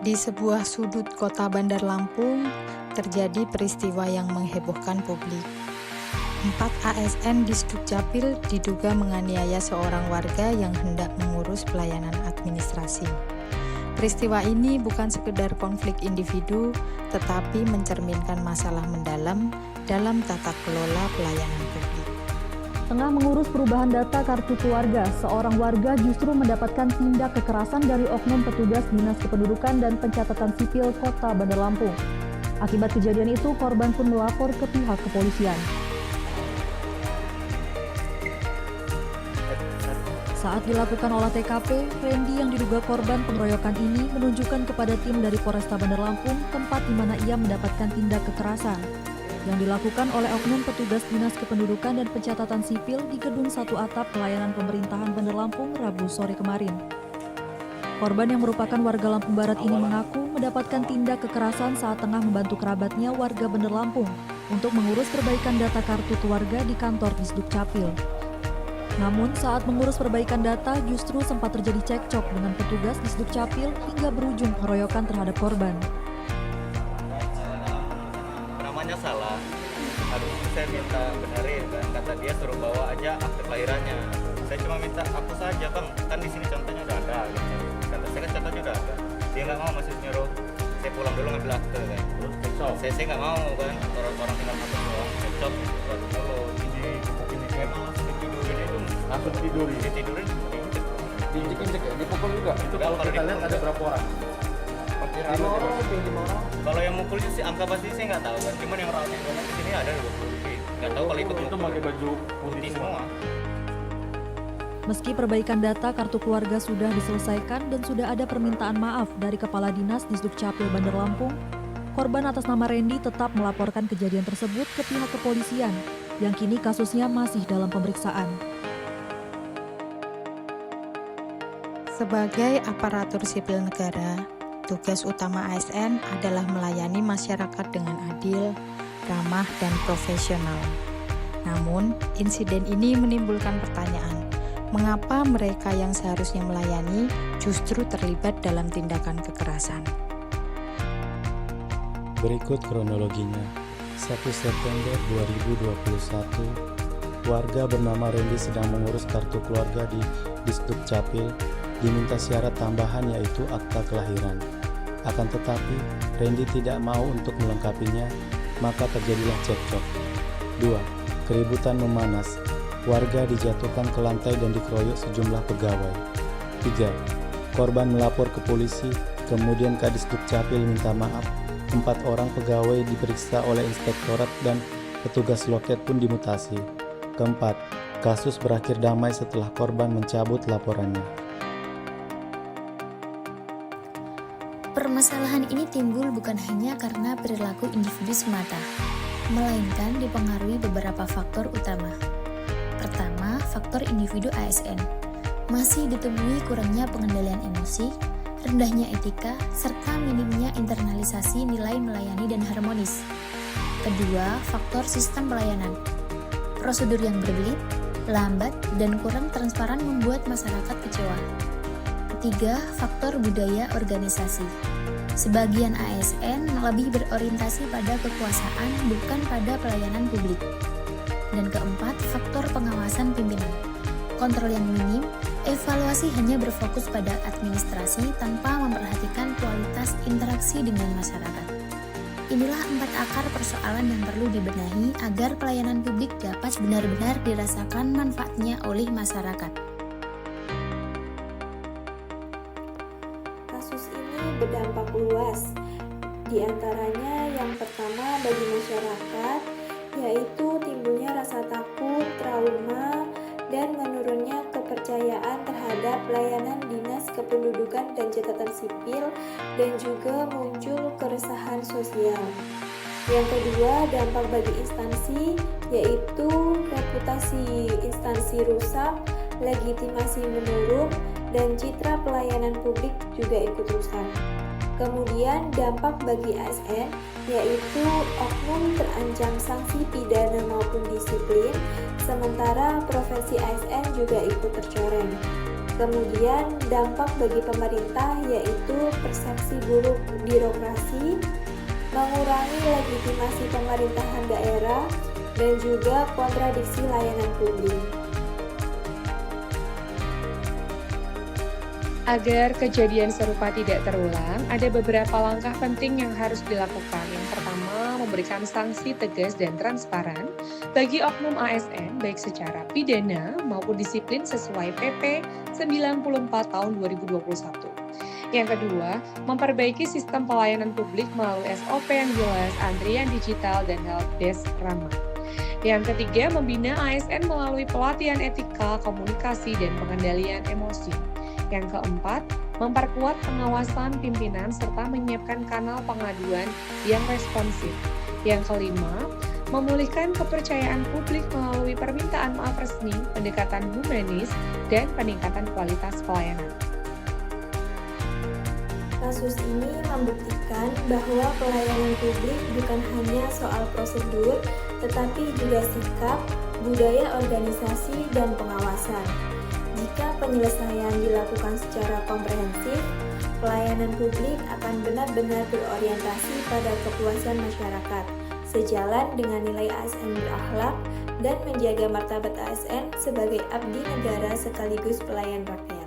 Di sebuah sudut kota Bandar Lampung, terjadi peristiwa yang menghebohkan publik. 4 ASN di Sdukcapil diduga menganiaya seorang warga yang hendak mengurus pelayanan administrasi. Peristiwa ini bukan sekedar konflik individu, tetapi mencerminkan masalah mendalam dalam tata kelola pelayanan publik. Tengah mengurus perubahan data kartu keluarga, seorang warga justru mendapatkan tindak kekerasan dari oknum petugas Dinas Kependudukan dan Pencatatan Sipil Kota Bandar Lampung. Akibat kejadian itu, korban pun melapor ke pihak kepolisian. Saat dilakukan olah TKP, Randy yang diduga korban pengeroyokan ini menunjukkan kepada tim dari Polresta Bandar Lampung tempat di mana ia mendapatkan tindak kekerasan yang dilakukan oleh oknum petugas Dinas Kependudukan dan Pencatatan Sipil di Gedung 1 Atap Pelayanan Pemerintahan Bandar Lampung Rabu sore kemarin. Korban yang merupakan warga Lampung Barat ini mengaku mendapatkan tindak kekerasan saat tengah membantu kerabatnya warga Bandar Lampung untuk mengurus perbaikan data kartu keluarga di kantor di Sdukcapil. Namun saat mengurus perbaikan data justru sempat terjadi cekcok dengan petugas di Sdukcapil hingga berujung pengeroyokan terhadap korban. Namanya salah, harus saya minta benerin kan, kata dia suruh bawa aja akte kelahirannya. Saya cuma minta hapus saja bang, kan di sini contohnya udah ada gitu. Kata saya kan contohnya udah ada, dia nggak mau, masih nyuruh saya pulang dulu ngambil akte kan. Saya nggak mau kan, orang tinggal hapus doang, cekcok baru dulu. Ini memang langsung ditidurin itu, langsung tidurin, ditidurin, diinjek-injek ya, dipukul juga. Itu kalau kita lihat ada berapa orang? 5 orang, 5 orang. Kalau yang mukulnya sih angka pasti saya nggak tahu kan, cuman yang rawatin banyak di sini ada 20. Nggak tahu kalau ikut itu pakai baju putih semua. Meski perbaikan data kartu keluarga sudah diselesaikan dan sudah ada permintaan maaf dari Kepala Dinas di Sdukcapil Bandar Lampung, korban atas nama Randy tetap melaporkan kejadian tersebut ke pihak kepolisian, yang kini kasusnya masih dalam pemeriksaan. Sebagai aparatur sipil negara, tugas utama ASN adalah melayani masyarakat dengan adil, ramah, dan profesional. Namun, insiden ini menimbulkan pertanyaan, mengapa mereka yang seharusnya melayani justru terlibat dalam tindakan kekerasan? Berikut kronologinya. 1 September 2021, warga bernama Randy sedang mengurus kartu keluarga di Sdukcapil, diminta syarat tambahan yaitu akta kelahiran. Akan tetapi, Randy tidak mau untuk melengkapinya, maka terjadilah cekcok. 2. Keributan memanas. Warga dijatuhkan ke lantai dan dikeroyok sejumlah pegawai. 3. Korban melapor ke polisi, kemudian Kadis Dukcapil minta maaf. 4 orang pegawai diperiksa oleh inspektorat dan petugas loket pun dimutasi. Keempat, kasus berakhir damai setelah korban mencabut laporannya. Permasalahan ini timbul bukan hanya karena perilaku individu semata, melainkan dipengaruhi beberapa faktor utama. Pertama, faktor individu ASN. Masih ditemui kurangnya pengendalian emosi, rendahnya etika, serta minimnya internalisasi nilai melayani dan harmonis. Kedua, faktor sistem pelayanan. Prosedur yang berbelit, lambat, dan kurang transparan membuat masyarakat kecewa. Ketiga, faktor budaya organisasi. Sebagian ASN lebih berorientasi pada kekuasaan bukan pada pelayanan publik. Dan keempat, faktor pengawasan pimpinan. Kontrol yang minim, evaluasi hanya berfokus pada administrasi tanpa memperhatikan kualitas interaksi dengan masyarakat. Inilah 4 akar persoalan yang perlu dibenahi agar pelayanan publik dapat benar-benar dirasakan manfaatnya oleh masyarakat. Kasus ini berdampak luas, di antaranya yang pertama bagi masyarakat, yaitu timbulnya rasa takut, trauma, dan menurunnya kepercayaan terhadap pelayanan Dinas Kependudukan dan Catatan Sipil, dan juga muncul keresahan sosial. Yang kedua, dampak bagi instansi, yaitu reputasi instansi rusak, legitimasi menurun, dan citra pelayanan publik juga ikut rusak. Kemudian dampak bagi ASN, yaitu oknum terancam sanksi pidana maupun disiplin, sementara profesi ASN juga ikut tercoreng. Kemudian dampak bagi pemerintah yaitu persepsi buruk birokrasi, mengurangi legitimasi pemerintahan daerah, dan juga kontradiksi layanan publik. Agar kejadian serupa tidak terulang, ada beberapa langkah penting yang harus dilakukan. Yang pertama, memberikan sanksi tegas dan transparan bagi oknum ASN baik secara pidana maupun disiplin sesuai PP 94 tahun 2021. Yang kedua, memperbaiki sistem pelayanan publik melalui SOP yang jelas, antrian digital, dan helpdesk ramah. Yang ketiga, membina ASN melalui pelatihan etika, komunikasi, dan pengendalian emosi. Yang keempat, memperkuat pengawasan pimpinan serta menyiapkan kanal pengaduan yang responsif. Yang kelima, memulihkan kepercayaan publik melalui permintaan maaf resmi, pendekatan humanis, dan peningkatan kualitas pelayanan. Kasus ini membuktikan bahwa pelayanan publik bukan hanya soal prosedur, tetapi juga sikap, budaya organisasi, dan pengawasan. Jika penyelesaian dilakukan secara komprehensif, pelayanan publik akan benar-benar berorientasi pada kepuasan masyarakat, sejalan dengan nilai ASN berakhlak dan menjaga martabat ASN sebagai abdi negara sekaligus pelayan rakyat.